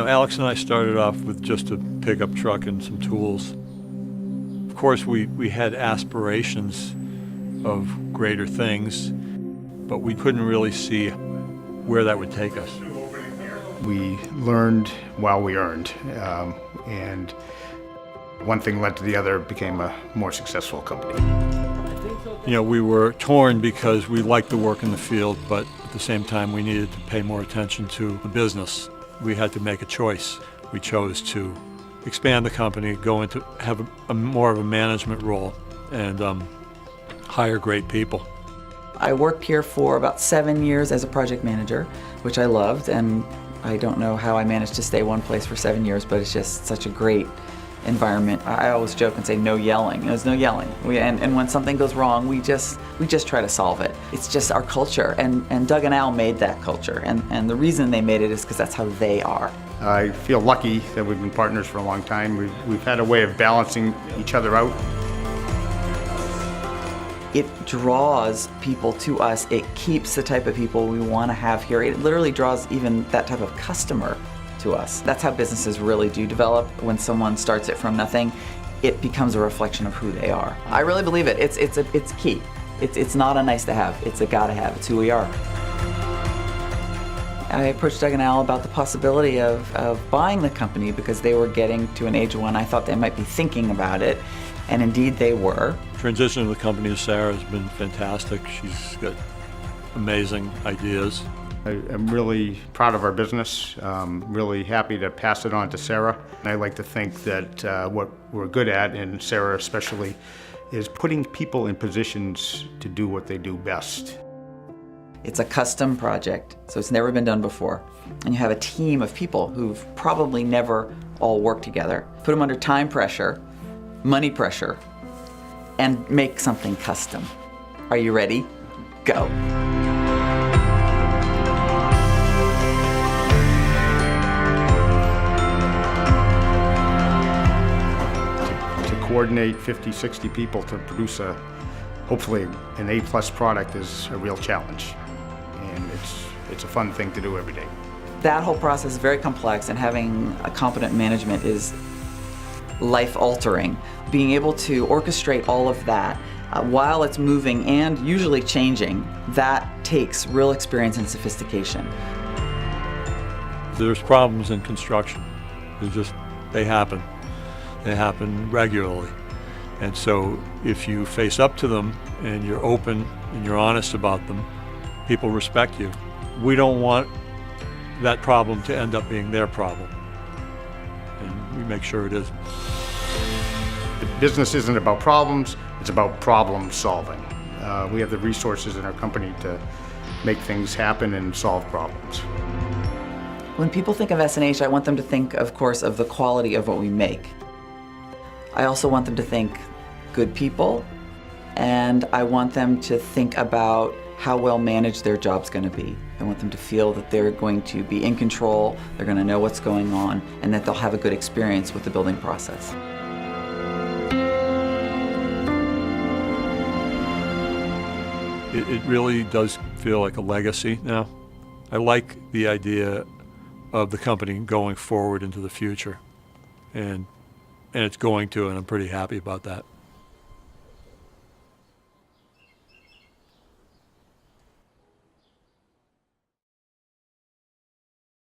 Alex and I started off with just a pickup truck and some tools. Of course, we had aspirations of greater things, but we couldn't really see where that would take us. We learned while we earned, and one thing led to the other, became a more successful company. We were torn because we liked the work in the field, but at the same time we needed to pay more attention to the business. We had to make a choice. We chose to expand the company, go into have a more of a management role, and hire great people. I worked here for about 7 years as a project manager, which I loved, and I don't know how I managed to stay one place for 7 years, but it's just such a great environment. I always joke and say no yelling. There's no yelling. And when something goes wrong, we just try to solve it. It's just our culture, and Doug and Al made that culture, and the reason they made it is because that's how they are. I feel lucky that we've been partners for a long time. We've had a way of balancing each other out. It draws people to us. It keeps the type of people we want to have here. It literally draws even that type of customer to us. That's how businesses really do develop. When someone starts it from nothing, it becomes a reflection of who they are. I really believe it. It's key. It's not a nice to have. It's a gotta have. It's who we are. I approached Doug and Al about the possibility of buying the company because they were getting to an age when I thought they might be thinking about it, and indeed they were. Transition of the company to Sarah has been fantastic. She's got amazing ideas. I'm really proud of our business, really happy to pass it on to Sarah. And I like to think that what we're good at, and Sarah especially, is putting people in positions to do what they do best. It's a custom project, so it's never been done before. And you have a team of people who've probably never all worked together. Put them under time pressure, money pressure, and make something custom. Are you ready? Go. To coordinate 50, 60 people to produce hopefully an A-plus product is a real challenge. And it's a fun thing to do every day. That whole process is very complex, and having a competent management is life-altering. Being able to orchestrate all of that while it's moving and usually changing, that takes real experience and sophistication. There's problems in construction. They happen. They happen regularly. And so if you face up to them and you're open and you're honest about them, people respect you. We don't want that problem to end up being their problem, and we make sure it isn't. The business isn't about problems, it's about problem solving. We have the resources in our company to make things happen and solve problems. When people think of S&H, I want them to think, of course, of the quality of what we make. I also want them to think good people, and I want them to think about how well managed their job's going to be. I want them to feel that they're going to be in control, they're going to know what's going on, and that they'll have a good experience with the building process. It really does feel like a legacy now. I like the idea of the company going forward into the future, and it's going to, and I'm pretty happy about that.